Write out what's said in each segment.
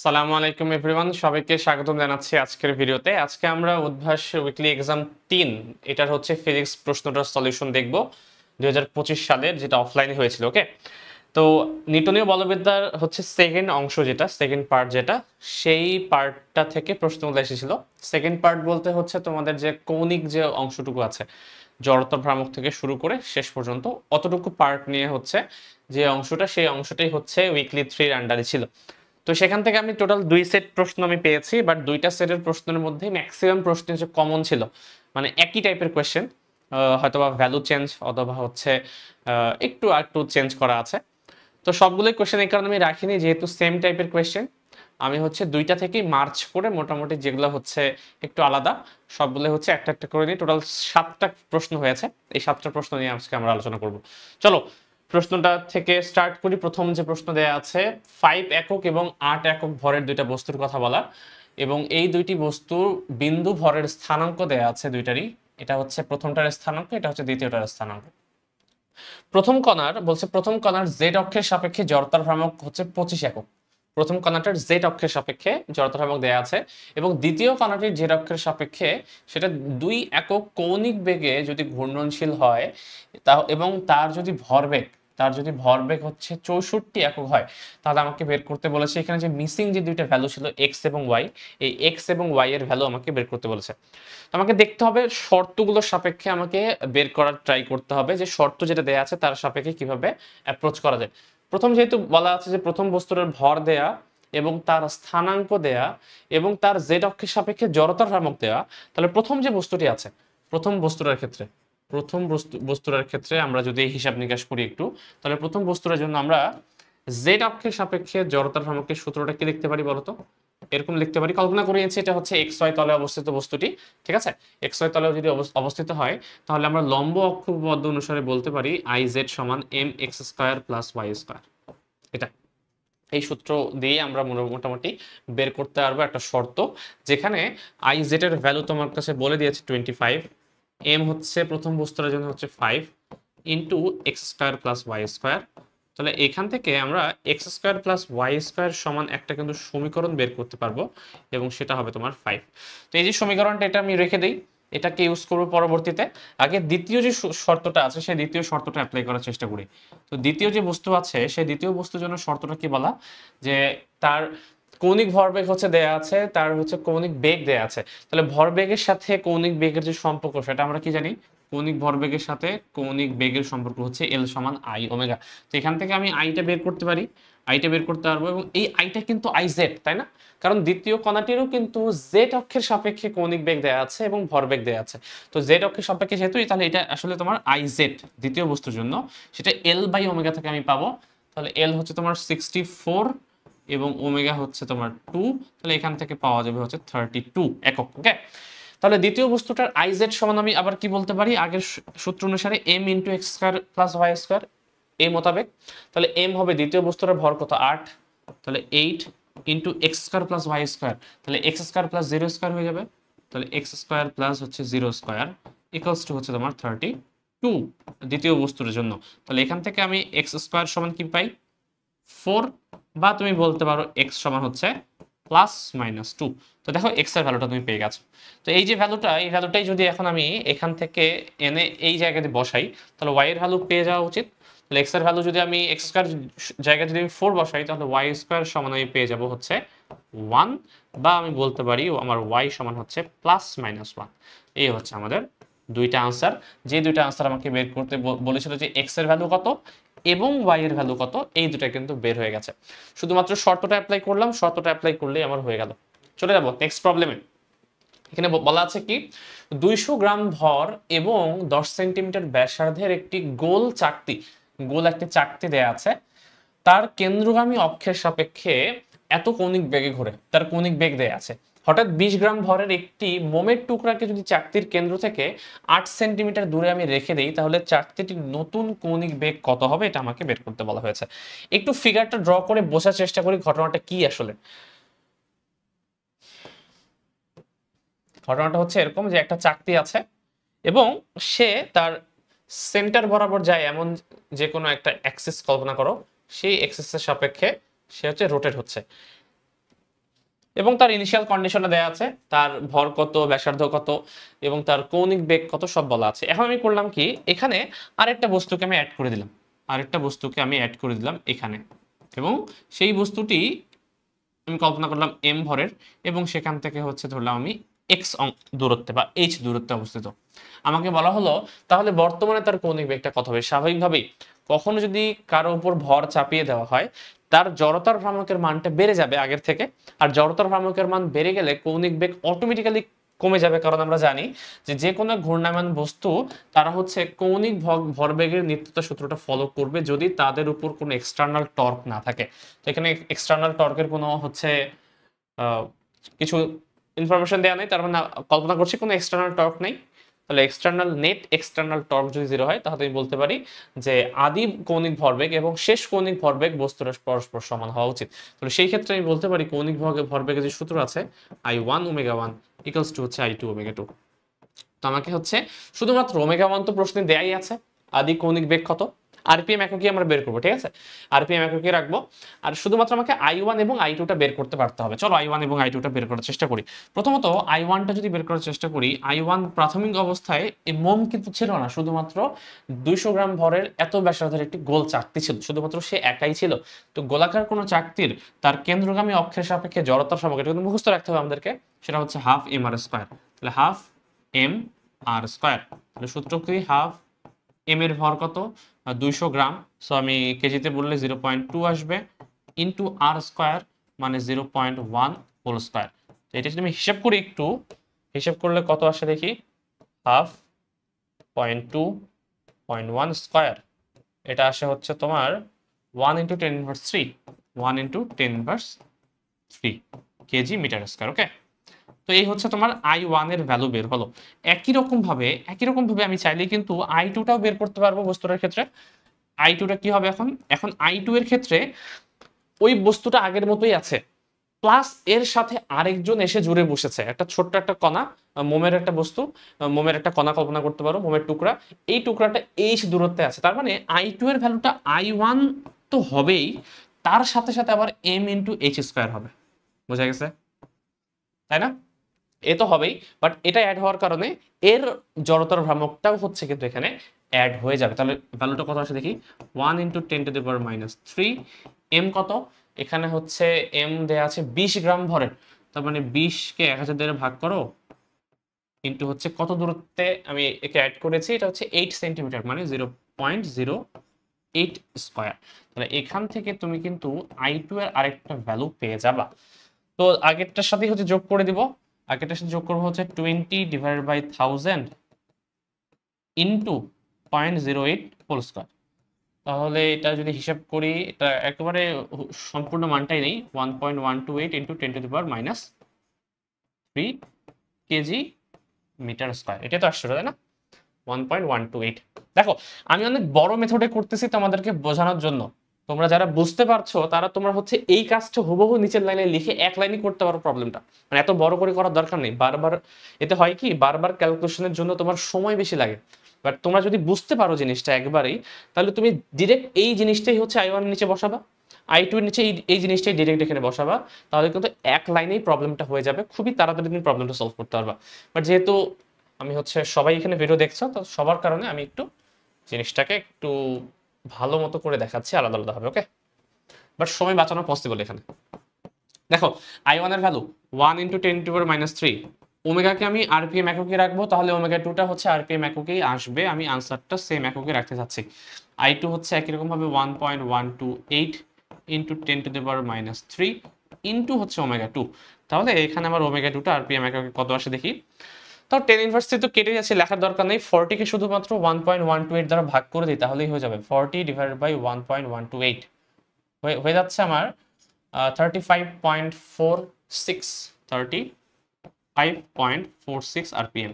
সালামু আলাইকুম এভরিওয়ান, সবাইকে স্বাগতম জানাচ্ছি আজকের ভিডিওতে। আজকে আমরা উদ্ভাস উইকলি এক্সাম 3 এটার হচ্ছে ফিজিক্স প্রশ্নটার সলিউশন দেখব 2025 সালের, যেটা অফলাইনে হয়েছিল। ওকে, তো নিউটনীয় বলবিদ্যার হচ্ছে সেকেন্ড অংশ, যেটা সেকেন্ড পার্ট, যেটা সেই পার্টটা থেকে প্রশ্নগুলো এসেছিল। সেকেন্ড পার্ট বলতে হচ্ছে তোমাদের যে কৌণিক যে অংশটুকু আছে, জড়তার ভ্রামক থেকে শুরু করে শেষ পর্যন্ত অতটুকু পার্ট নিয়ে হচ্ছে যে অংশটা, সেই অংশটাই হচ্ছে উইকলি 3 আন্ডারে ছিল। তো সেখান থেকে আমি টোটাল 2 সেট প্রশ্ন আমি পেয়েছি, বাট 2টা সেটের প্রশ্নের মধ্যে ম্যাক্সিমাম প্রশ্ন হচ্ছে কমন ছিল, মানে একই টাইপের কোয়েশ্চেন, হয়তোবা ভ্যালু চেঞ্জ অথবা হচ্ছে একটু একটু চেঞ্জ করা আছে। তো সবগুলোই কোয়েশ্চেন এই কারণে আমি রাখিনি, যেহেতু সেম টাইপের কোয়েশ্চেন আমি হচ্ছে 2টা থেকেই মার্চ করে মোটামুটি যেগুলো হচ্ছে একটু আলাদা, সবগুলো হচ্ছে একটা একটা করে নিয়ে টোটাল 7টা প্রশ্ন হয়েছে। এই 7টা প্রশ্ন নিয়ে আজকে আমরা আলোচনা করব। চলো প্রশ্নটা থেকে স্টার্ট করি। প্রথম যে প্রশ্ন দেয়া আছে, 5 একক এবং 8 একক ভরের দুইটা বস্তুর কথা বলা, এবং এই দুইটি বস্তুর বিন্দু ভরের স্থানাঙ্ক দেয়া আছে দুইটারই। এটা হচ্ছে প্রথমটার স্থানাঙ্ক, এটা হচ্ছে দ্বিতীয়টার স্থানাঙ্ক। প্রথম কণার জেড অক্ষের সাপেক্ষে জড়তার ভ্রামক হচ্ছে 25 একক। প্রথম কণাটার জেড অক্ষের সাপেক্ষে জড়তার ভ্রামক দেয়া আছে, এবং দ্বিতীয় কণাটির জেড অক্ষের সাপেক্ষে সেটা 2 একক কৌণিক বেগে যদি ঘূর্ণনশীল হয়, তা এবং তার যদি ভরবেগ হচ্ছে 64 একক হয়, তাহলে আমাকে বের করতে বলেছে এখানে যে মিসিং যে দুইটা ভ্যালু ছিল এক্স এবং ওয়াই, এই এক্স এবং ওয়াই এর ভ্যালু আমাকে বের করতে বলেছে। আমাকে দেখতে হবে শর্তগুলোর সাপেক্ষে, আমাকে বের করার ট্রাই করতে হবে যে শর্ত যেটা দেয়া আছে তার সাপেক্ষে কিভাবে অ্যাপ্রোচ করা যায়। প্রথম যেহেতু বলা আছে যে প্রথম বস্তুর ভর দেয়া এবং তার স্থানাঙ্ক দেয়া এবং তার জেড অক্ষের সাপেক্ষে জড়তার ভ্রামক দেয়া, তাহলে প্রথম যে বস্তুটি আছে, প্রথম বস্তুটার ক্ষেত্রে আমরা যদি হিসাব নিকাশ করি একটু, তাহলে প্রথম বস্তুটার জন্য আমরা জেড অক্ষের সাপেক্ষে জড়তার ভ্রামকের সূত্রটা কি লিখতে পারি বলতো? এরকম লিখতে পারি, কল্পনা করে নিয়েছি এটা হচ্ছে এক্স ওয়াই তলে অবস্থিত বস্তুটি। ঠিক আছে, এক্স ওয়াই তলে যদি অবস্থিত হয়, তাহলে আমরা লম্ব অক্ষ উপপাদ্য অনুসারে বলতে পারি আই জেড সমান M X square plus Y square. এটা এই সূত্র দিয়ে আমরা মোটামুটি বের করতে পারবো একটা শর্ত, যেখানে আই জেড এর ভ্যালু তোমার কাছে বলে দিয়েছে 25, এম হচ্ছে প্রথম বস্তুর জন্য হচ্ছে 5 into x square plus Y square. তাহলে এখান থেকে আমরা X square plus Y square সমান একটা কিন্তু সমীকরণ বের করতে পারবো, এবং সেটা হবে তোমার 5। তো এই যে সমীকরণটা, এটা আমি রেখে দিই, এটাকে ইউজ করবো পরবর্তীতে। আগে দ্বিতীয় যে শর্তটা আছে সেই দ্বিতীয় শর্তটা অ্যাপ্লাই করার চেষ্টা করি। তো দ্বিতীয় যে বস্তু আছে সেই দ্বিতীয় বস্তুর জন্য শর্তটা কি বলা, যে তার কৌণিক ভরবেগ হচ্ছে দেয়া আছে, তার হচ্ছে কৌণিক বেগ দেয়া আছে। তাহলে ভরবেগের সাথে কৌণিক বেগের যে সম্পর্ক সেটা আমরা কি জানি, কৌণিক ভরবেগের সাথে কৌণিক বেগের সম্পর্ক হচ্ছে এল সমান আই ওমেগা। তো এখান থেকে আমি আইটা বের করতে পারি, আইটা বের করতে পারবো, এবং এই আইটা কিন্তু আই জেড, তাই না? কারণ দ্বিতীয় কণাটিরও কিন্তু জেড অক্ষের সাপেক্ষে কৌণিক বেগ দেয়া আছে এবং ভরবেগ দেয়া আছে। তো জেড অক্ষের সাপেক্ষে যেহেতু, তাহলে এটা আসলে তোমার আই জেড দ্বিতীয় বস্তুর জন্য, সেটা এল বাই ওমেগা থেকে আমি পাবো। তাহলে এল হচ্ছে তোমার 64 এবং ওমেগা হচ্ছে তোমার 2, তাহলে এখান থেকে পাওয়া যাবে হচ্ছে 32 একক। ওকে, তাহলে দ্বিতীয় বস্তুটার আইজেড সমান আমি আবার কি বলতে পারি, আগের সূত্র অনুসারে M into x square plus Y square, এই মোতাবেক। তাহলে এম হবে দ্বিতীয় বস্তুটার ভর কত, 8, তাহলে 8 into x square plus Y square, তাহলে X square plus zero square হয়ে যাবে। তাহলে এক্স স্কোয়ার প্লাস হচ্ছে জিরো স্কোয়ার ইকুয়ালস টু হচ্ছে তোমার 32 দ্বিতীয় বস্তুর জন্য। তাহলে এখান থেকে আমি এক্স স্কোয়ার সমান কি পাই, 4, বা তুমি বলতে পারো এক্স সমান হচ্ছে প্লাস মাইনাস 2। তো দেখো এক্স এর ভ্যালুটা তুমি পেয়ে গেছো। তো এই যে ভ্যালুটা, এই ভ্যালুটাই যদি এখন আমি এখান থেকে এনে এই জায়গাতে বসাই, তাহলে ওয়াই এর ভ্যালু পেয়ে যাওয়া উচিত। তাহলে এক্স এর ভ্যালু যদি আমি এক্স স্কোয়ার জায়গায় যদি আমি 4 বসাই, তাহলে ওয়াই স্কোয়ার সমান আমি পেয়ে যাব হচ্ছে 1, বা আমি বলতে পারি আমার ওয়াই সমান হচ্ছে প্লাস মাইনাস 1। এই হচ্ছে আমাদের দুইটা আনসার। যে দুইটা আনসার আমাকে বের করতে বলেছিল যে এক্স এর ভ্যালু কত এবং ওয়াই এর ভ্যালু কত, এই দুটা কিন্তু বের হয়ে গেছে। শুধুমাত্র শর্তটা অ্যাপ্লাই করলাম, শর্তটা অ্যাপ্লাই করলেই আমার হয়ে গেল। চলে যাব নেক্সট প্রবলেমে। এখানে বলা আছে কি, 200 গ্রাম ভর এবং 10 সেন্টিমিটার ব্যাসার্ধের একটি গোল একটি চাকতি দেয়া আছে, তার কেন্দ্রগামী অক্ষের সাপেক্ষে এত কৌণিক বেগে ঘোরে, তার কৌণিক বেগ দেয়া আছে। হঠাৎ 20 গ্রাম ভরের একটি মোমের টুকরাকে যদি চাকতির কেন্দ্র থেকে 8 সেন্টিমিটার দূরে আমি রেখে দেই, তাহলে চাকতিটির নতুন কৌণিক বেগ কত হবে, এটা আমাকে বের করতে বলা হয়েছে। একটু ফিগারটা ড্র করে বোঝার চেষ্টা করি ঘটনাটা কি আসলে। ঘটনাটা হচ্ছে এরকম যে একটা চাকতি আছে, এবং সে তার সেন্টার বরাবর যায় এমন যে কোনো একটা অ্যাক্সিস কল্পনা করো, সেই অ্যাক্সিসের সাপেক্ষে সে হচ্ছে রোটেট হচ্ছে। এবং তার ইনিশিয়াল কন্ডিশনে দেয়া আছে, তার ভর কত, ব্যাসার্ধ কত এবং তার কৌণিক বেগ কত সব বলা আছে। এখন আমি করলাম কি, এখানে আরেকটা বস্তুকে আমি অ্যাড করে দিলাম, এখানে, এবং সেই বস্তুটি আমি কল্পনা করলাম m ভরের, এবং সেখান থেকে হচ্ছে ধরলাম আমি x দূরত্বে বা h দূরত্বে অবস্থিত। আমাকে বলা হলো তাহলে বর্তমানে তার কৌণিক বেগটা কত হবে। স্বাভাবিকভাবেই কখনো যদি কারো উপর ভর চাপিয়ে দেওয়া হয়, তার জড়তার ভ্রামকের মানটা বেড়ে যাবে আগের থেকে, আর জড়তার ভ্রামকের মান বেড়ে গেলে কৌণিক বেগ অটোমেটিক্যালি কমে যাবে, কারণ আমরা জানি যে কোনো ঘূর্ণায়মান বস্তু তারা হচ্ছে কৌণিক ভরবেগের নিত্যতা সূত্রটা ফলো করবে যদি তাদের উপর কোনো এক্সটার্নাল টর্ক না থাকে। তো এখানে এক্সটার্নাল টর্কের কোনো হচ্ছে কিছু ইনফরমেশন দেওয়া নেই, তার মানে কল্পনা করছি কোনো এক্সটার্নাল টর্ক নেই। তাহলে নেট এক্সটার্নাল টর্ক যদি 0 হয়, তাহলে আমি বলতে পারি যে আদি কৌণিক ভরবেগ এবং শেষ কৌণিক ভরবেগ বস্তুর পরস্পর সমান হওয়া উচিত। তাহলে সেই ক্ষেত্রে আমি বলতে পারি কৌণিক ভরবেগের যে সূত্র আছে I1 ω1 ইকুয়ালস টু হচ্ছে I2 ω2। তো আমাকে হচ্ছে শুধুমাত্র ω1 তো প্রশ্নে দেয়াই আছে, আদি কৌণিক বেগ কত, আরপিএম এককে আমরা বের করবো, ঠিক আছে, আরপিএম এককে রাখবো, আর শুধুমাত্র আমাকে I1 এবং I2 টা বের করতে পারতে হবে। চলো I1 এবং I2 টা বের করার চেষ্টা করি। প্রথমত I1 টা যদি বের করার চেষ্টা করি, I1 প্রাথমিক অবস্থায় এই মোম কিন্তু ছিল না, শুধুমাত্র 200 গ্রাম ভরের এত ব্যাসার্ধের একটি গোল চাকতি ছিল, শুধুমাত্র সে একাই ছিল। তো গোলাকার কোনো চাকতির তার কেন্দ্রগামী অক্ষের সাপেক্ষে জড়তার সমগ্র, এটা কিন্তু মুখস্থ রাখতে হবে আমাদেরকে, সেটা হচ্ছে হাফ এম আর স্কয়ার। তাহলে হাফ এম আর স্কয়ার, তাহলে সূত্র কি, হাফ এম এর ভর কত, 200 গ্রাম, সো আমি কেজিতে বললে 0.2 আসবে, ইন্টু আর স্কয়ার মানে 0.1 হোল স্কয়ার। তো এটা যদি আমি হিসাব করি, একটু হিসাব করলে কত আসে দেখি, হাফ 0.2.1 স্কয়ার, এটা আসে হচ্ছে তোমার 1 × 10⁻³ 1 × 10⁻³ কেজি মিটার স্কয়ার। ওকে, তো এই হচ্ছে তোমার I1 এর ভ্যালু বের হলো। একই রকম ভাবে আমি চাইলে কিন্তু I2 টাও বের করতে পারবো বস্তুটার ক্ষেত্রে। I2 টা কি হবে এখন I2 এর ক্ষেত্রে ওই বস্তুটা আগের মতোই আছে, প্লাস এর সাথে আরেকজন এসে জুড়ে বসেছে, একটা ছোট্ট একটা কণা, মোমের একটা বস্তু, মোমের একটা কণা কল্পনা করতে পারো, মোমের টুকরা, এই টুকরাটা h দূরত্বে আছে। তার মানে I2 এর ভ্যালুটা I1 তো হবেই, তার সাথে সাথে আবার m × h² হবে। বোঝা গেছে, তাই না? এ তো হবেই, বাট এটা অ্যাড হওয়ার কারণে এর জড়তার ভ্রামকটাও হচ্ছে কিন্তু এখানে অ্যাড হয়ে যাবে। তাহলে ভ্যালুটা কত আসে দেখি, 1 × 10⁻³ এম কত, এখানে হচ্ছে এম দেয়া আছে 20 গ্রাম ভরের, তার মানে 20 কে 1000 দ্বারা ভাগ করো, ইন্টু হচ্ছে কত দূরত্বে আমি একে অ্যাড করেছি, এটা হচ্ছে 8 সেন্টিমিটার, মানে 0.08 স্কয়ার। তাহলে এখান থেকে তুমি কিন্তু I2 এর আরেকটা ভ্যালু পেয়ে যাবা। তো আগেরটার সাথে হচ্ছে যোগ করে দিব, আগেরটার সাথে যোগ করবো হচ্ছে 20/1000 ইন্টু 0.08 হোল স্কয়ার। তাহলে এটা যদি হিসাব করি, এটা একেবারে সম্পূর্ণ মানটাই নেই, 1.128 ইন্টু 10⁻³ কেজি মিটার স্কয়ার, এটা তো আসছে তাই না, 1.128। দেখো আমি অনেক বড় মেথডে করতেছি তোমাদেরকে বোঝানোর জন্য, তোমরা যারা বুঝতে পারছো তারা তোমরা হচ্ছে এই কাজটা হুবহু নিচের লাইনে লিখে এক লাইনই করতে পারো প্রবলেমটা, মানে এত বড় করে করার দরকার নেই। বারবার এতে হয় কি, বারবার ক্যালকুলেশনের জন্য তোমার সময় বেশি লাগে, বাট তোমরা যদি বুঝতে পারো জিনিসটা একবারেই, তাহলে তুমি ডিরেক্ট এই জিনিসটাই হচ্ছে I1 এর নিচে বসাবা, I2 এর নিচে এই জিনিসটাই ডিরেক্ট এখানে বসাবা, তাহলে কিন্তু এক লাইনেই প্রবলেমটা হয়ে যাবে, খুবই তাড়াতাড়ি তুমি প্রবলেমটা সলভ করতে পারবা। বাট যেহেতু আমি হচ্ছে সবাই এখানে ভিডিও দেখছো, তো সবার কারণে আমি একটু জিনিসটাকে একটু ভালো মতো করে দেখাচ্ছি আলাদা আলাদা হবে, ওকে, বাট সময় বাঁচানো পসিবল এখানে। দেখো I1 এর ভ্যালু 1 × 10⁻³ ওমেগাকে আমি আরপিএম এককে রাখবো, তাহলে ω2 টা হচ্ছে আরপিএম এককেই আসবে, আমি আনসারটা সেম এককে রাখতে চাচ্ছি। I2 হচ্ছে একই রকম ভাবে 1.128 × 10⁻³ ইন্টু হচ্ছে ω2, তাহলে এখানে আমার ω2 টা আরপিএম এককে কত আসে দেখি। তাও 10⁻³ তো কেটে যাচ্ছে, লেখার দরকার নেই, 40 কে শুধুমাত্র 1.128 দ্বারা ভাগ করে দিই, তাহলেই হয়ে যাবে 40/1.128 হয়ে যাচ্ছে আমার 35.46 আরপিএম।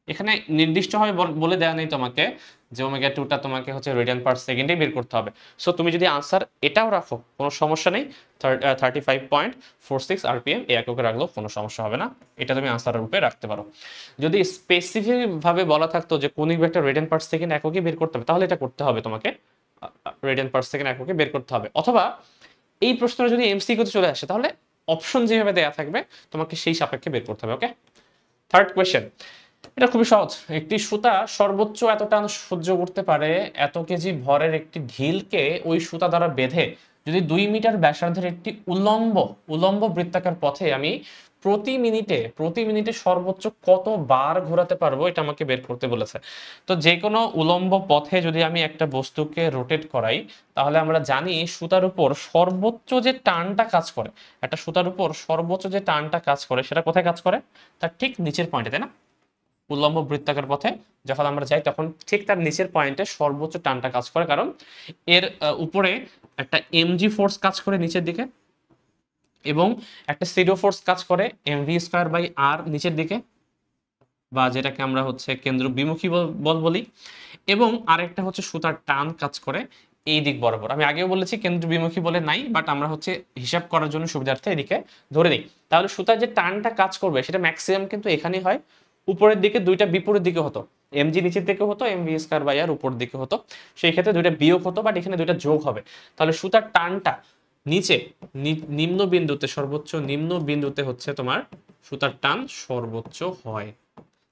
এখানে নির্দিষ্টভাবে বলে দেওয়া নেই তোমাকে যে ω2 টা তোমাকে হচ্ছে রেডিয়ান পার সেকেন্ডে বের করতে হবে। সো তুমি যদি আনসার এটাও রাখো কোনো সমস্যা নেই, 35.46 আরপিএম এই এককে রাখলেও কোনো সমস্যা হবে না, এটা তুমি আনসারের রূপে রাখতে পারো। যদি স্পেসিফিক ভাবে বলা থাকতো যে কৌণিক বেগটা রেডিয়ান পার সেকেন্ড এককে বের করতে হবে, তাহলে এটা করতে হবে, তোমাকে রেডিয়ান পার সেকেন্ড এককে বের করতে হবে। অথবা এই প্রশ্নটা যদি এমসিকিউতে চলে আসে, তাহলে অপশন যেভাবে দেয়া থাকবে তোমাকে সেই সাপেক্ষে বের করতে হবে। ওকে, থার্ড কোয়েশ্চেন, এটা খুবই সহজ। একটি সুতা সর্বোচ্চ এত টান সহ্য করতে পারে, এত কেজি ভরের একটি ঢিলকে ওই সুতা দ্বারা বেঁধে যদি 2 মিটার ব্যাসার্ধের একটি উল্লম্ব উল্লম্ব বৃত্তাকার পথে আমি প্রতি মিনিটে সর্বোচ্চ কত বার ঘোরাতে পারবো, এটা আমাকে বের করতে বলেছে। তো যে কোনো উল্লম্ব পথে যদি আমি একটা বস্তুকে রোটেট করাই, তাহলে আমরা জানি সুতার উপর সর্বোচ্চ যে টানটা কাজ করে, একটা সুতার উপর সর্বোচ্চ যে টানটা কাজ করে সেটা কোথায় কাজ করে, তার ঠিক নিচের পয়েন্টে, তাই না? উল্লম্ব বৃত্তাকার পথে যখন আমরা যাই তখন ঠিক তার নিচের পয়েন্টে সর্বোচ্চ টানটা কাজ করে, কারণ এর উপরে একটা এমজি ফোর্স কাজ করে নিচের দিকে, এবং একটা সিডো ফোর্স কাজ করে এমভি স্কয়ার বাই আর নিচের দিকে, বা যেটাকে আমরা হচ্ছে কেন্দ্র বিমুখী বল বলি, এবং আরেকটা হচ্ছে সুতার টান কাজ করে এই দিক বরাবর। আমি আগেও বলেছি কেন্দ্র বিমুখী বলে নাই, বাট আমরা হচ্ছে হিসাব করার জন্য সুবিধার্থে এদিকে ধরে দিই। তাহলে সুতার যে টানটা কাজ করবে সেটা ম্যাক্সিমাম কিন্তু এখানেই হয়। উপরের দিকে দুইটা বিপরীত দিকে হতো, এমজি নিচের দিকে হতো, এমভি স্কয়ার বাই আর উপর দিকে হতো, সেই ক্ষেত্রে দুইটা বিয়োগ হতো, বাট এখানে দুইটা যোগ হবে। তাহলে সুতার টানটা নিচে নিম্ন বিন্দুতে, সর্বোচ্চ নিম্ন বিন্দুতে হচ্ছে তোমার সুতার টান সর্বোচ্চ হয়।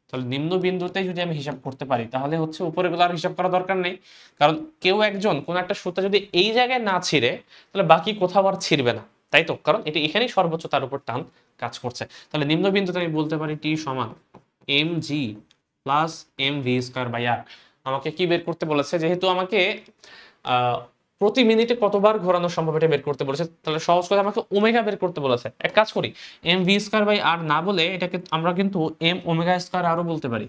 তাহলে নিম্ন বিন্দুতে যদি আমি হিসাব করতে পারি তাহলে হচ্ছে উপরে গুলো আর হিসাব করা দরকার নেই, কারণ কেউ একজন কোন একটা সুতা যদি এই জায়গায় না ছিঁড়ে তাহলে বাকি কোথাও আর ছিঁড়বে না, তাই তো? কারণ এটা এখানেই সর্বোচ্চ তার উপর টান কাজ করছে। তাহলে নিম্ন বিন্দুতে আমি বলতে পারি টি সমান M G plus M V square by R. আমাকে কি বের করতে বলেছে, যেহেতু আমাকে প্রতি মিনিটে কতবার ঘোরানো সম্ভব এটা বের করতে বলেছে, তাহলে সহজ করে আমাকে ওমেগা বের করতে বলেছে। এক কাজ করি, এম ভি স্কয়ার বাই আর না বলে এটাকে আমরা কিন্তু এম ওমেগা স্কয়ার আরও বলতে পারি।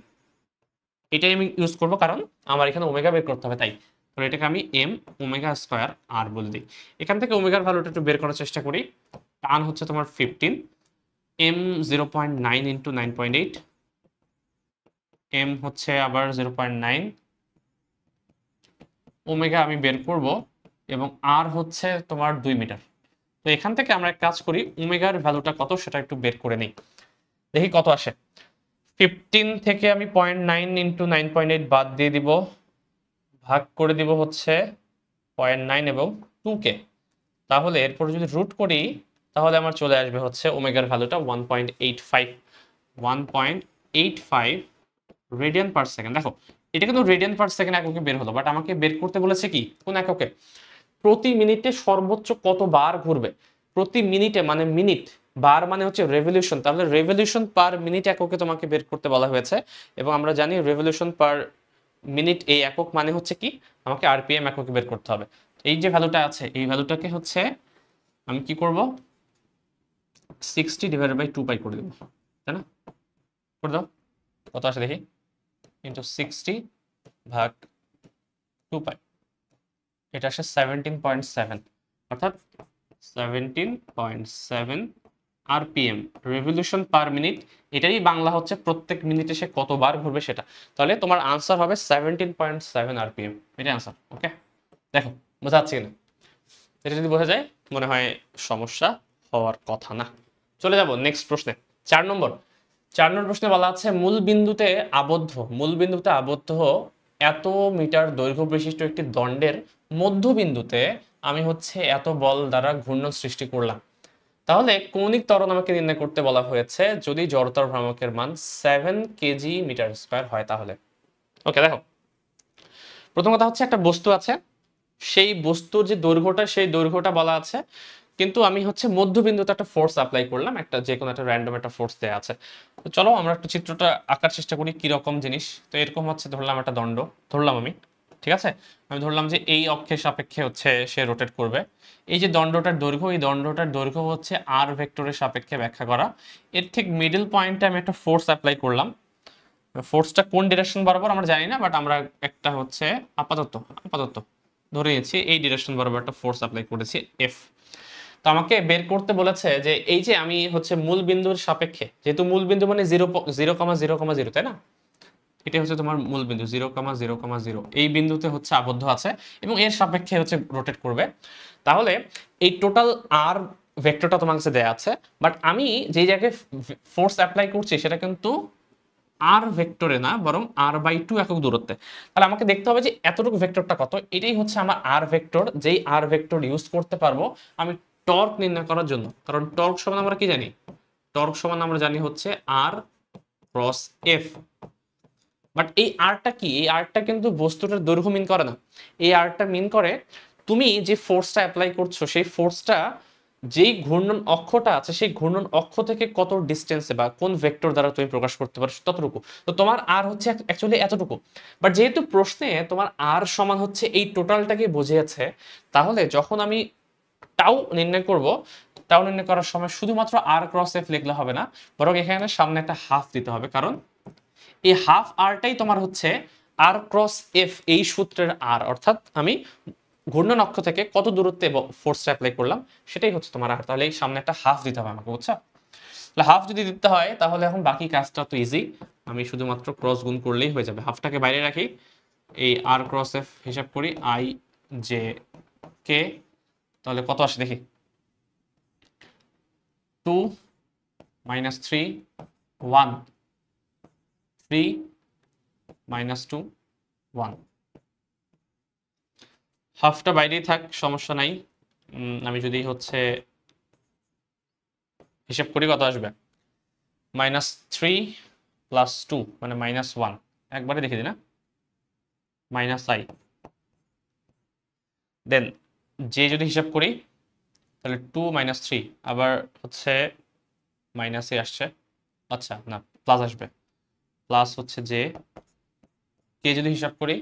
এটাই আমি ইউজ করব, কারণ আমার এখানে ওমেগা বের করতে হবে, তাই তাহলে এটাকে আমি এম ওমেগা স্কয়ার আর বলে দিই। এখান থেকে ওমেগার ভ্যালুটা একটু বের করার চেষ্টা করি। টান হচ্ছে তোমার 15, এম 0.9 ইন্টু 9.8, এম হচ্ছে আবার 0.9, ওমেগা আমি বের করব, এবং আর হচ্ছে তোমার 2 মিটার। তো এখান থেকে আমরা এক কাজ করি, ওমেগার ভ্যালুটা কত সেটা একটু বের করে নিই, দেখি কত আসে। 15 থেকে আমি 0.9 ইন্টু 9.8 বাদ দিয়ে দিব, ভাগ করে দিব হচ্ছে 0.9 এবং 2 কে। তাহলে এরপর যদি রুট করি তাহলে আমার চলে আসবে হচ্ছে ওমেগার ভ্যালুটা 1.85 রেডিয়ান পার সেকেন্ড। দেখো এটা কিন্তু রেডিয়ান পার সেকেন্ড এককে বের হলো, বাট আমাকে বের করতে বলেছে কি, কোন এককে? প্রতি মিনিটে সর্বোচ্চ কত বার ঘুরবে। প্রতি মিনিটে মানে মিনিট, বার মানে হচ্ছে রেভলিউশন, তাহলে রেভলিউশন পার মিনিট এককে তোমাকে বের করতে বলা হয়েছে। এবং আমরা জানি রেভলিউশন পার মিনিট এই একক মানে হচ্ছে কি, আমাকে আরপিএম এককে বের করতে হবে। এই যে ভ্যালুটা আছে এই ভ্যালুটাকে হচ্ছে আমি কি করব, 60 ডিভাইডেড বাই 2 পাই করে দেবো, তাই না? করে দাও, কত আসে দেখি, ইন্টু 60 ভাগ 2 পাই, এটা আসে 17.7, অর্থাৎ 17.7 আরপিএম, রেভলিউশন পার মিনিট। এটাই বাংলা হচ্ছে প্রত্যেক মিনিটে সে কতবার ঘুরবে সেটা। তাহলে তোমার আনসার হবে 17.7 আরপিএম, এটাই আনসার। ওকে, দেখো বোঝা যাচ্ছে কিনা? এটা যদি বোঝা যায় মনে হয় সমস্যা হওয়ার কথা না। চলে যাব নেক্সট প্রশ্নে, 4 নম্বর। 4 নম্বর প্রশ্নে বলা আছে মূল বিন্দুতে আবদ্ধ এত মিটার দৈর্ঘ্য বিশিষ্ট একটি দণ্ডের মধ্যবিন্দুতে আমি হচ্ছে এত বল দ্বারা ঘূর্ণন সৃষ্টি করলাম। তাহলে কৌণিক ত্বরণ আমাকে নির্ণয় করতে বলা হয়েছে যদি জড়তার ভ্রামকের মান 7 কেজি মিটার স্কয়ার হয়। তাহলে ওকে, দেখো প্রথম কথা হচ্ছে একটা বস্তু আছে, সেই বস্তুর যে দৈর্ঘ্যটা সেই দৈর্ঘ্যটা বলা আছে, কিন্তু আমি হচ্ছে মধ্যবিন্দুতে একটা ফোর্স অ্যাপ্লাই করলাম, একটা যে কোনো একটা র্যান্ডম একটা ফোর্স দেওয়া আছে। তো চলো আমরা একটু চিত্রটা আঁকার চেষ্টা করি কি রকম জিনিস। তো এরকম হচ্ছে ধরলাম একটা দণ্ড, ধরলাম আমি, ঠিক আছে? আমি ধরলাম যে এই অক্ষের সাপেক্ষে হচ্ছে সে রোটেট করবে। এই যে দণ্ডটার দৈর্ঘ্য, এই দণ্ডটার দৈর্ঘ্য হচ্ছে আর ভেক্টরের সাপেক্ষে ব্যাখ্যা করা। এর ঠিক মিডল পয়েন্টে আমি একটা ফোর্স অ্যাপ্লাই করলাম। ফোর্সটা কোন ডিরেকশন বরাবর আমরা জানি না, বাট আমরা একটা হচ্ছে আপাতত ধরে নিয়েছি এই ডিরেকশন বরাবর একটা ফোর্স অ্যাপ্লাই করেছি এফ। তো আমাকে বের করতে বলেছে যে এই যে আমি হচ্ছে মূল বিন্দুর সাপেক্ষে, যেহেতু মূল বিন্দু মানে 0,0,0,0, তাই না? এটা হচ্ছে তোমার মূল বিন্দু 0,0,0, এই বিন্দুতে হচ্ছে আবদ্ধ আছে এবং এর সাপেক্ষে হচ্ছে রোটেট করবে। তাহলে এই টোটাল আর ভেক্টরটা তোমার কাছে দেয়া আছে, বাট আমি যেই জায়গায় ফোর্স অ্যাপ্লাই করছি সেটা কিন্তু আর ভেক্টরে না, বরং r/2 একক দূরত্বে। তাহলে আমাকে দেখতে হবে যে এতটুকু ভেক্টরটা কত, এটাই হচ্ছে আমার আর ভেক্টর, যেই আর ভেক্টর ইউজ করতে পারবো আমি টর্ক নির্ণয় করার জন্য, কারণ টর্ক সমান আমরা কি জানি, টর্ক সমান আমরা জানি হচ্ছে আর ক্রস এফ। বাট এই আরটা কি, এই আরটা কিন্তু বস্তুটার দৈর্ঘ্য মিন করে না, এই আরটা মিন করে তুমি যে ফোর্সটা অ্যাপ্লাই করছো সেই ফোর্সটা যেই ঘূর্ণন অক্ষটা আছে সেই ঘূর্ণন অক্ষ থেকে কত ডিস্টেন্সে বা কোন ভেক্টর দ্বারা তুমি প্রকাশ করতে পারো ততটুকু। তো তোমার আর হচ্ছে অ্যাকচুয়ালি এতটুকু, বাট যেহেতু প্রশ্নে তোমার আর সমান হচ্ছে এই টোটালটাকে বোঝিয়েছে, তাহলে যখন আমি টাউ নির্ণয় করব, টাউ নির্ণয় করার সময় শুধুমাত্র আর ক্রস এফ লিখলে হবে না, বরং এখানে সামনে একটা হাফ দিতে হবে, কারণ এই হাফ আরটাই তোমার হচ্ছে আর ক্রস এফ এই সূত্রের আর, অর্থাৎ আমি ঘূর্ণন অক্ষ থেকে কত দূরত্বে ফোর্সটা অ্যাপ্লাই করলাম সেটাই হচ্ছে তোমার আর। তাহলে এই সামনে একটা হাফ দিতে হবে আমাকে, বুঝছো? তাহলে হাফ যদি দিতে হয় তাহলে এখন বাকি কাজটা তো ইজি, আমি শুধুমাত্র ক্রস গুণ করলেই হয়ে যাবে। হাফটাকে বাইরে রাখি, এই আর ক্রস এফ হিসাব করি আই জে কে, তাহলে কত আসে দেখি, 2 - 3 1 3 - 2 1। হাফটা বাইরেই থাক, সমস্যা নাই। আমি যদি হচ্ছে হিসাব করি কত আসবে, -3 + 2 মানে -1, একবারে দেখে দিই না, -i, দেন যে যদি হিসাব করি তাহলে 2 - 3 আবার হচ্ছে মাইনাসে আসছে, আচ্ছা না প্লাস আসবে, প্লাস হচ্ছে যে কে যদি হিসাব করি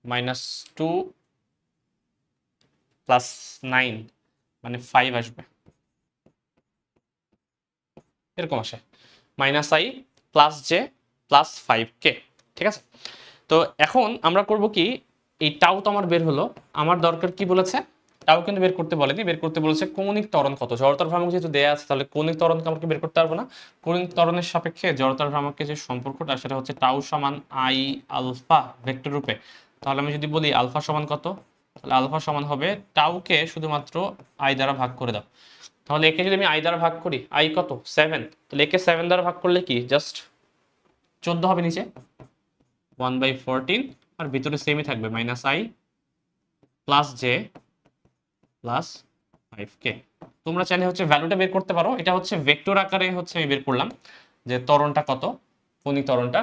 -2 + 9 মানে 5 আসবে, এরকম আসে, -i + j + 5k। ঠিক আছে, তো এখন আমরা করব কি, এই টাউ তো আমার বের হলো, আমার দরকার কি বলেছে, টাউ কিন্তু বের করতে বলেনি, বের করতে বলেছে কৌণিক ত্বরণ কত। জড়তার ভ্রামক যেহেতু দেয়া আছে তাহলে কৌণিক ত্বরণকে আমাকে বের করতে পারবো না, কৌণিক ত্বরণের সাপেক্ষে জড়তার ভ্রামকের যে সম্পর্কটা সেটা হচ্ছে টাউ সমান আই আলফা ভেক্টর রূপে। তাহলে আমি যদি বলি আলফা সমান কত, তাহলে আলফা সমান হবে টাউকে শুধুমাত্র আই দ্বারা ভাগ করে দাও। তাহলে একে যদি আমি আই দ্বারা ভাগ করি, আই কত 7, তাহলে একে 7 দ্বারা ভাগ করলে কি জাস্ট 14 হবে, নিচে 1/14, আর ভিতরে সেমই থাকবে -i + j + 5k। তোমরা চাইলে হচ্ছে ভ্যালুটা বের করতে পারো, এটা হচ্ছে ভেক্টর আকারে হচ্ছে আমি বের করলাম যে ত্বরণটা কত, কৌণিক ত্বরণটা।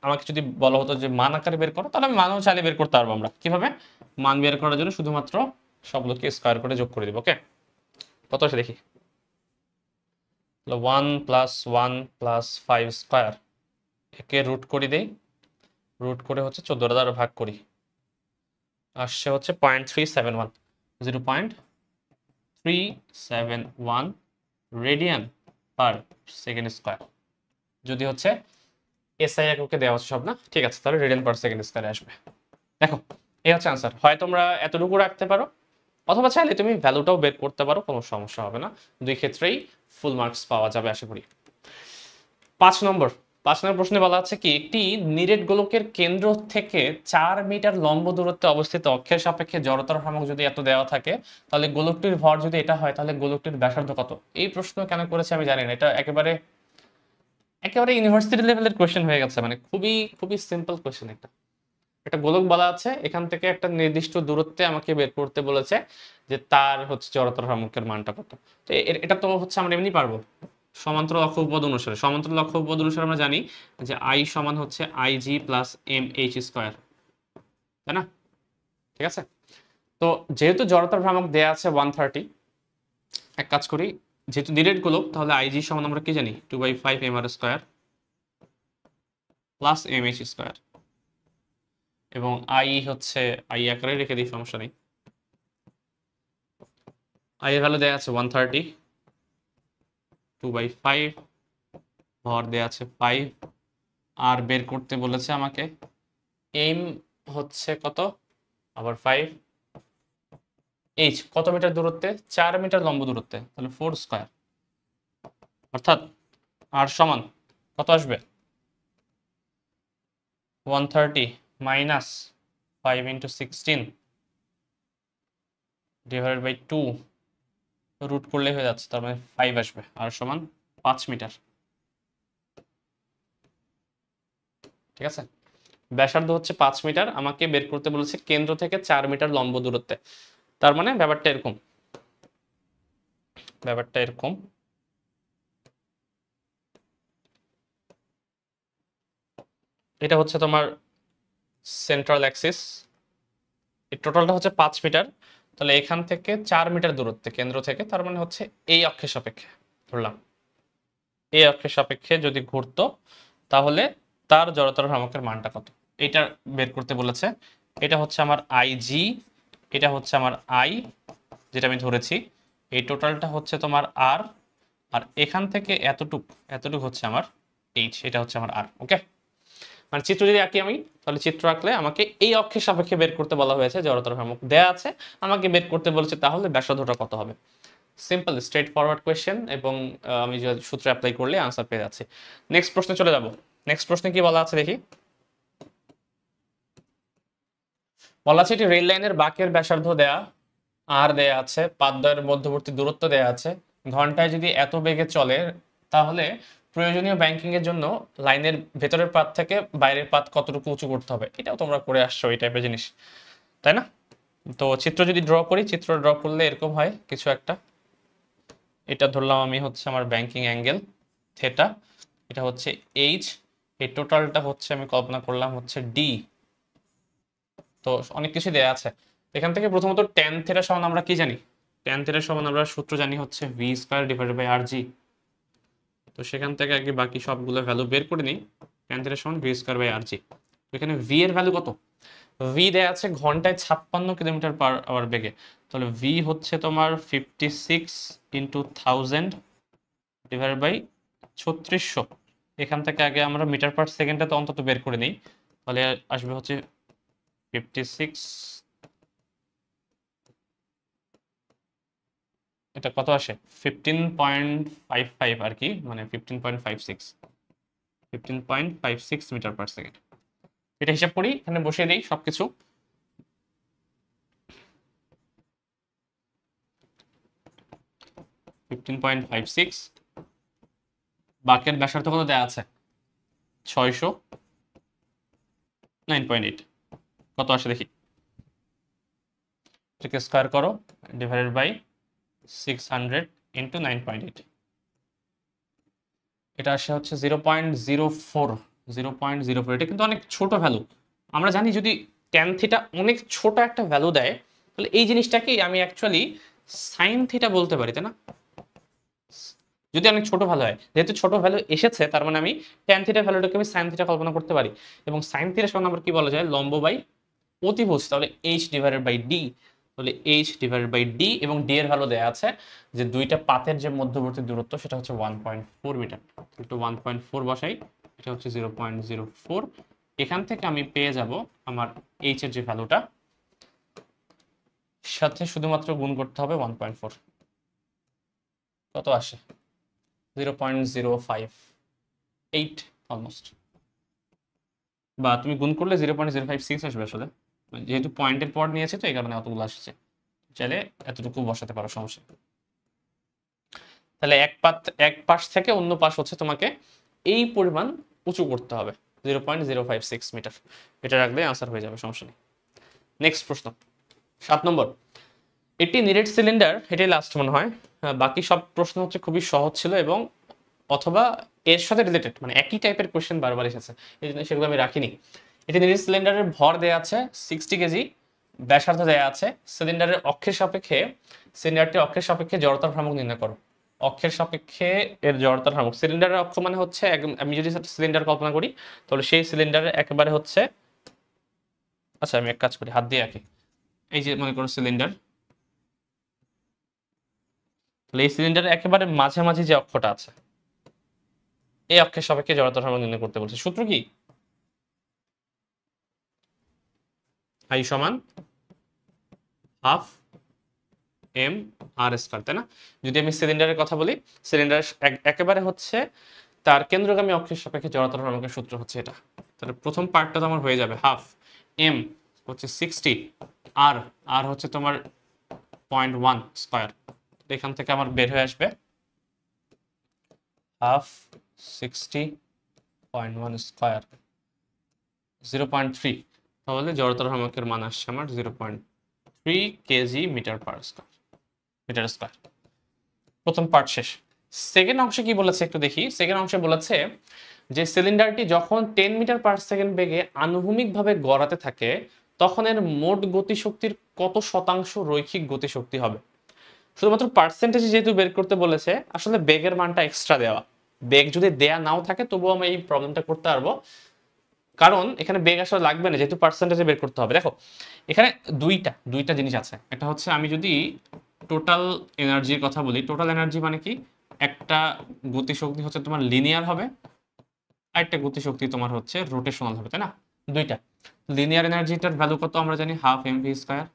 আমাকে যদি বলা হতো যে মান আকারে বের করো, তাহলে আমি মানও চাইলে বের করতে পারবো। আমরা কিভাবে মান বের করার জন্য শুধুমাত্র সবগুলোকে স্কয়ার করে যোগ করে দিব। ওকে, কত আসে দেখি, 1 + 1 + 5 স্কয়ার, একে রুট করে দেই, রুট করে হচ্ছে 14 দ্বারা ভাগ করি, আসছে হচ্ছে 0.371, 0.371 রেডিয়ান পার সেকেন্ড স্কয়ার। যদি হচ্ছে এসআই এককে দেওয়া হচ্ছে সব না, ঠিক আছে, তাহলে রেডিয়ান পার সেকেন্ড স্কয়ারে আসবে। দেখো এই হচ্ছে আনসার, হয় তোমরা এতটুকু রাখতে পারো অথবা চাইলে তুমি ভ্যালুটাও বের করতে পারো, কোনো সমস্যা হবে না, দুই ক্ষেত্রেই ফুল মার্কস পাওয়া যাবে আশা করি। 5 নম্বর প্রশ্নে বলা আছে কি, একটি নিরেট গোলকের কেন্দ্র থেকে 4 মিটার লম্ব দূরত্বে অবস্থিত অক্ষের সাপেক্ষে জড়তার ভ্রামক যদি এত দেওয়া থাকে, তাহলে গোলকটির ভর যদি এটা হয় তাহলে গোলকটির ব্যাসার্ধ কত। এই প্রশ্ন কেন করেছে আমি জানি না, এটা একেবারে একেবারে ইউনিভার্সিটি লেভেলের কোয়েশ্চেন হয়ে গেছে, মানে খুবই খুবই সিম্পল কোয়েশ্চেন। একটা গোলক বলা আছে, এখান থেকে একটা নির্দিষ্ট দূরত্বে আমাকে বের করতে বলেছে যে তার হচ্ছে জড়তার ভ্রামকের মানটা কত। তো এটা তো হচ্ছে আমরা এমনি পারবো সমান্তরাল অক্ষ উপপাদ্য অনুসারে। সমান্তরাল অক্ষ উপপাদ্য অনুসারে আমরা জানি যে আই সমান হচ্ছে IG + MH স্কয়ার, তাই না? ঠিক আছে, তো যেহেতু জড়তার ভ্রামক দেয়া আছে 130, এক কাজ করি, যেহেতু নিরেট গোলক তাহলে IG সমান আমরা কি জানি 2/5 mr square plus MH square, এবং আই হচ্ছে আই আকারে রেখে দিই, সমস্যা নেই। আই এর ভ্যালু দেয়া আছে 130, 2/5, ভর দেয়া আছে 5, আর বের করতে বলেছে আমাকে এম হচ্ছে কত, আবার 5, এইচ কত মিটার দূরত্বে, 4 মিটার লম্ব দূরত্বে, তাহলে 4 স্কয়ার, অর্থাৎ আর সমান কত আসবে 130 মাইনাস 5 × 16 ডিভাইডেড বাই 2, রুট করলে হয়ে যাচ্ছে, তার মানে 5 আসবে, আর সমান 5 মিটার। ঠিক আছে, ব্যাসার্ধ হচ্ছে 5 মিটার, আমাকে বের করতে বলেছে কেন্দ্র থেকে 4 মিটার লম্ব দূরত্বে। তার মানে ব্যাপারটা এরকম, ব্যাপারটা এরকম। এটা হচ্ছে তোমার সেন্ট্রাল অ্যাক্সিস, এই টোটালটা হচ্ছে 5 মিটার, তাহলে এখান থেকে 4 মিটার দূরত্বে কেন্দ্র থেকে, তার মানে হচ্ছে এই অক্ষের সাপেক্ষে ধরলাম, এই অক্ষের সাপেক্ষে যদি ঘুরতো তাহলে তার জড়তার ভ্রামকের মানটা কত, এটা বের করতে বলেছে। এটা হচ্ছে আমার আইজি, এটা হচ্ছে আমার আই যেটা আমি ধরেছি, এই টোটালটা হচ্ছে তোমার আর, আর এখান থেকে এতটুক এতটুক হচ্ছে আমার এইচ, এটা হচ্ছে আমার আর। ওকে, মানে চিত্র যদি আঁকি আমি, তাহলে চিত্র আঁকলে আমাকে এই অক্ষের সাপেক্ষে বের করতে বলা হয়েছে, জড়তার ভ্রামক দেয়া আছে, আমাকে বের করতে বলেছে, তাহলে ব্যাসার্ধটা কত হবে। সিম্পল স্ট্রেট ফরওয়ার্ড কোয়েশ্চেন, এবং আমি যে সূত্র অ্যাপ্লাই করলে আনসার পেয়ে যাচ্ছি। নেক্সট প্রশ্নে চলে যাব। নেক্সট প্রশ্নে কি বলা আছে দেখি। বলা আছে এটি রেল লাইনের বাঁকের ব্যাসার্ধ দেয়া, আর দেয়া আছে, পাতদ্বয়ের মধ্যবর্তী দূরত্ব দেয়া আছে, ঘন্টায় যদি এত বেগে চলে তাহলে প্রয়োজনীয় ব্যাংকিং এর জন্য লাইনের ভেতরের পাত থেকে বাইরের পাত কতটুকু উঁচু করতে হবে। এটাও তোমরা করে আসছো এই টাইপের জিনিস, তাই না? তো চিত্র যদি ড্র করি, চিত্র ড্র করলে এরকম হয় কিছু একটা। এটা ধরলাম আমি হচ্ছে আমার ব্যাংকিং অ্যাঙ্গেল থেটা, এটা হচ্ছে এইচ, এই টোটালটা হচ্ছে আমি কল্পনা করলাম হচ্ছে ডি। তো অনেক কিছু দেয়া আছে এখান থেকে। প্রথমত ট্যান থিটা সমান আমরা কি জানি, ট্যান থিটা সমান আমরা সূত্র জানি হচ্ছে ভি স্কয়ার ডিভাইডেড বাই আর জি। তো সেখান থেকে আগে বাকি সবগুলো ভ্যালু বের করে নিই। ট্যান থিটা সমান ভি স্কয়ার বাই আর জি। এখানে ভি এর ভ্যালু কত, ভি দেয়া আছে ঘন্টায় 56 কিলোমিটার পার আওয়ার বেগে, তাহলে ভি হচ্ছে তোমার 56 ইন্টু 1000 ডিভাইডেড বাই 3600। এখান থেকে আগে আমরা মিটার পার সেকেন্ডটা তো অন্তত বের করে নিই, তাহলে আসবে হচ্ছে 56, এটা কত আসে 15.55 আর কি, মানে 15.56 মিটার পার সেকেন্ড। এটা হিসাব করি, এখানে বসিয়ে দিই সবকিছু। বাকের ব্যাসার্ধ কত দেওয়া আছে 600, 9.8, কত আসে দেখি, এটাকে স্কয়ার করো ডিভাইডেড বাই 600 ইন্টু 9.8, এটা আসে হচ্ছে 0.04, 0.04। এটা কিন্তু অনেক ছোট ভ্যালু। আমরা জানি যদি ট্যান থিটা অনেক ছোট একটা ভ্যালু দেয়, তাহলে এই জিনিসটাকেই আমি অ্যাকচুয়ালি সাইন থিটা বলতে পারি, তাই না? যদি অনেক ছোট ভ্যালু হয়, যেহেতু ছোট ভ্যালু এসেছে, তার মানে আমি ট্যান থিটার ভ্যালুটাকে আমি সাইন থিটা কল্পনা করতে পারি। এবং সাইন থিটা সমান আবার কি বলা যায়, লম্ব বাই অতিভুজ, তাহলে এইচ ডিভাইডেড বাই ডি, তাহলে এইচ ডিভাইডেড বাই ডি, এবং ডি এর ভ্যালু দেওয়া আছে যে দুইটা পাতের যে মধ্যবর্তী দূরত্ব সেটা হচ্ছে 1.4 মিটার, একটু 1.4 বসাই, এটা হচ্ছে 0.04। এখান থেকে আমি পেয়ে যাব আমার এইচ এর যে ভ্যালুটা, সাথে শুধুমাত্র গুণ করতে হবে 1.4, কত আসে 0.058 অলমোস্ট, বা তুমি গুণ করলে 0.056 আসবে আসলে, যেহেতু পয়েন্টের পর নিয়েছে তো এই কারণে অতগুলো আসছে। চাইলে এতটুকু বসাতে পারো, সমস্যা। তাহলে এক পাশ থেকে অন্য পাশ হচ্ছে তোমাকে এই পরিমাণ উঁচু করতে হবে, 0.056 মিটার। এটা রাখলে আনসার হয়ে যাবে, সমস্যা নেই। নেক্সট প্রশ্ন 7 নম্বর। এটি নিরেট সিলিন্ডার, এটাই লাস্ট মনে হয়। বাকি সব প্রশ্ন হচ্ছে খুবই সহজ ছিল, এবং অথবা এর সাথে রিলেটেড, মানে একই টাইপের কোশ্চেন বারবার এসেছে, এই জন্য সেগুলো আমি রাখিনি। এটি নিরেট সিলিন্ডারের ভর দেয়া আছে 60 কেজি, ব্যাসার্ধ দেয়া আছে, সিলিন্ডারের অক্ষের সাপেক্ষে, সিলিন্ডারটির অক্ষের সাপেক্ষে জড়তার ভ্রামক নির্ণয় করো। অক্ষের সাপেক্ষে এর জড়তার ভ্রামক, সিলিন্ডারের অক্ষ মানে হচ্ছে আমি যদি সিলিন্ডার কল্পনা করি, তাহলে সেই সিলিন্ডারের একেবারে হচ্ছে, আচ্ছা আমি এক কাজ করি, হাত দিয়ে আঁকি। এই যে মনে করো সিলিন্ডার, তাহলে এই সিলিন্ডারের একেবারে মাঝামাঝি যে অক্ষটা আছে, এই অক্ষের সাপেক্ষে জড়তার ভ্রামক নির্ণয় করতে বলছে। সূত্র কি, আই সমান হাফ এম আর স্কয়ার, তাই না? যদি আমি সিলিন্ডারের কথা বলি, সিলিন্ডার একেবারে হচ্ছে তার কেন্দ্রগামী অক্ষের সাপেক্ষে জড়তার ভ্রামকের সূত্র হচ্ছে এটা। তাহলে প্রথম পার্টটা তো আমার হয়ে যাবে হাফ, এম হচ্ছে 60, আর আর হচ্ছে তোমার 0.1 স্কয়ার, এখান থেকে আমার বের হয়ে আসবে হাফ 60.1 স্কয়ার 0.3, তাহলে জড়তার ভ্রামকের মান আসছে আমার 0.3 কেজি মিটার স্কয়ার। প্রথম পার্ট শেষ। সেকেন্ড অংশে কি বলেছে একটু দেখি। সেকেন্ড অংশে বলেছে যে সিলিন্ডারটি যখন 10 মিটার পার সেকেন্ড বেগে আনুভূমিকভাবে গড়াতে থাকে তখন এর মোট গতিশক্তির কত শতাংশ রৈখিক গতিশক্তি হবে। শুধুমাত্র পার্সেন্টেজ যেহেতু বের করতে বলেছে, আসলে বেগের মানটা এক্সট্রা দেওয়া। বেগ যদি দেয়া নাও থাকে তবুও আমি এই প্রবলেমটা করতে পারবো, কারণ এখানে বেগ আসলে লাগবে না, যেহেতু পার্সেন্টেজে বের করতে হবে। দেখো এখানে দুইটা জিনিস আছে। একটা হচ্ছে আমি যদি টোটাল এনার্জির কথা বলি, টোটাল এনার্জি মানে কি, একটা গতিশক্তি হচ্ছে তোমার লিনিয়ার হবে, আর একটা গতিশক্তি তোমার হচ্ছে রোটেশনাল হবে, তাই না? দুইটা। লিনিয়ার এনার্জিটার ভ্যালু কত আমরা জানি, হাফ এমভি স্কয়ার,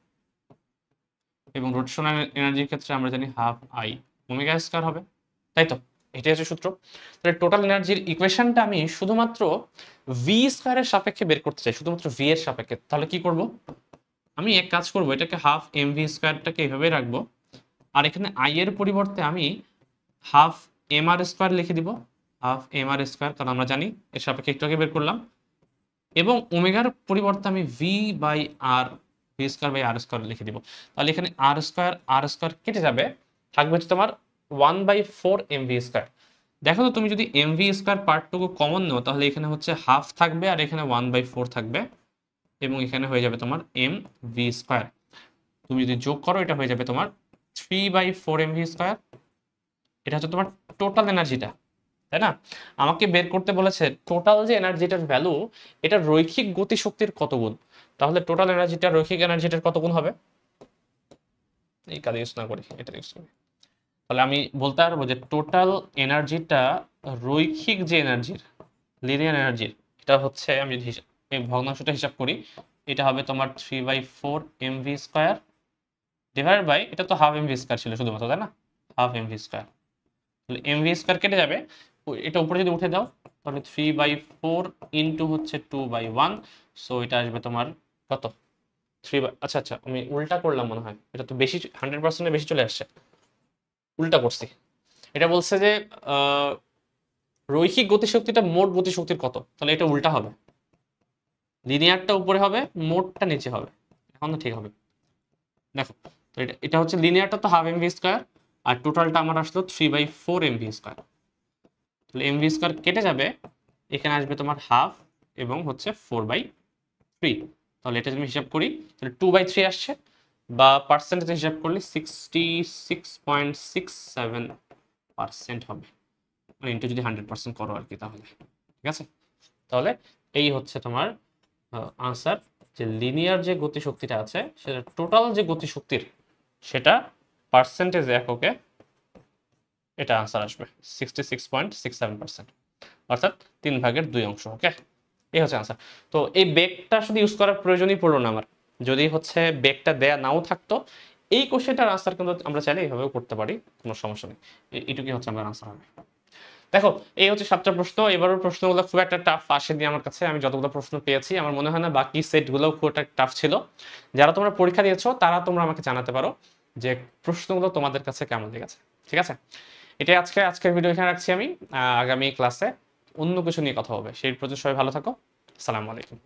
এবং রোটেশনাল এনার্জির ক্ষেত্রে আমরা জানি হাফ আই ওমেগা স্কয়ার হবে, তাই তো? এটাই হচ্ছে সূত্র। তাহলে টোটাল এনার্জির ইকুয়েশনটা আমি শুধুমাত্র ভি স্কয়ারের সাপেক্ষে বের করতে চাই, শুধুমাত্র ভি এর সাপেক্ষে। তাহলে কি করব, আমি এক কাজ করব, এটাকে হাফ এমভি স্কয়ারটাকে এইভাবে রাখবো, আর এখানে আই এর পরিবর্তে আমি হাফ এম আর স্কয়ার লিখে দিব, হাফ এম আর স্কয়ার, কারণ আমরা জানি এর সাপেক্ষে একটু আগে বের করলাম। এবং ওমেগার পরিবর্তে আমি v by r, v square by r square লিখে দিব। তাহলে এখানে আর স্কয়ার কেটে যাবে, থাকবে হচ্ছে তোমার 1/4 এমভি স্কয়ার। দেখো তো, তুমি যদি এমভি স্কয়ার পার্টটুকু কমন নাও তাহলে এখানে হচ্ছে হাফ থাকবে আর এখানে 1/4 থাকবে, এবং এখানে হয়ে যাবে তোমার এম ভি স্কয়ার। তুমি যদি যোগ করো এটা হয়ে যাবে তোমার 3/4 এমভি স্কয়ার। এটা হচ্ছে তোমার টোটাল এনার্জিটা, তাই না? আমাকে বের করতে বলেছে টোটাল যে এনার্জিটার ভ্যালু, এটা রৈখিক গতিশক্তির কত গুণ। তাহলে টোটাল এনার্জিটা রৈখিক এনার্জিটার কত গুণ হবে, এই কাজ ইউজ না করি, এটা ইউজ করি। তাহলে আমি বলতে পারবো যে টোটাল এনার্জিটা রৈখিক যে এনার্জির, লিনিয়ার এনার্জির, এটা হচ্ছে আমি যদি এই ভগ্নাংশটা হিসাব করি, এটা হবে তোমার 3/4 এমভি স্কয়ার ডিভাইড বাই, এটা তো হাফ এমভি স্কয়ার ছিল শুধুমাত্র, তাই না? Half MV square. তাহলে এমভি স্কয়ার কেটে যাবে, এটা উপরে যদি উঠে দাও তাহলে 3/4 ইন্টু হচ্ছে 2/1, সো এটা আসবে তোমার কত, 3 আচ্ছা আচ্ছা আমি উল্টা করলাম মনে হয়, এটা তো বেশি 100% বেশি চলে আসছে, উল্টা করছি। এটা বলছে যে রৈখিক গতিশক্তিটা মোট গতিশক্তির কত, তাহলে এটা উল্টা হবে, লিনিয়ারটা উপরে হবে, মোটটা নিচে হবে। এখন তো ঠিক হবে। দেখো তো এটা হচ্ছে লিনিয়ারটা তো হাফ এমভি স্কয়ার, আর টোটালটা আমার আসলো 3/4 এমভি স্কয়ার। তাহলে এমভি স্কয়ার কেটে যাবে, এখানে আসবে তোমার হাফ এবং হচ্ছে 4/3। তাহলে এটা যদি হিসাব করি তাহলে 2/3 আসছে, বা পার্সেন্টেজ হিসাব করলে 66.67% হবে, মানে ইন্টু যদি 100% করো আর কি, তাহলে ঠিক আছে। তাহলে এই হচ্ছে তোমার আনসার, যে লিনিয়ার যে গতিশক্তিটা আছে সেটা টোটাল যে গতিশক্তির, সেটা পার্সেন্টেজ এককে এটা আনসার আসবে 66.67%, অর্থাৎ 3/2 অংশ। ওকে, এই হচ্ছে আনসার। তো এই বেগটা শুধু ইউজ করার প্রয়োজনই পড়লো না আমার, যদি হচ্ছে বেগটা দেয়া নাও থাকতো, এই কোশ্চেনটার আনসার কিন্তু আমরা চাইলে এইভাবেও করতে পারি, কোনো সমস্যা নেই। এইটুকুই হচ্ছে আমার আনসার হবে। দেখো এই হচ্ছে 7টা প্রশ্ন। এবারের প্রশ্নগুলো খুব একটা টাফ আসেনি আমার কাছে, আমি যতগুলো প্রশ্ন পেয়েছি আমার মনে হয় না বাকি সেটগুলোও খুব একটা টাফ ছিল। যারা তোমরা পরীক্ষা দিয়েছো তারা তোমরা আমাকে জানাতে পারো যে প্রশ্নগুলো তোমাদের কাছে কেমন লেগেছে, ঠিক আছে? এটাই আজকের ভিডিও এখানে রাখছি আমি। আগামী ক্লাসে অন্য কিছু নিয়ে কথা হবে, সেই প্রতি সবাই ভালো থাকো। আসসালামু আলাইকুম।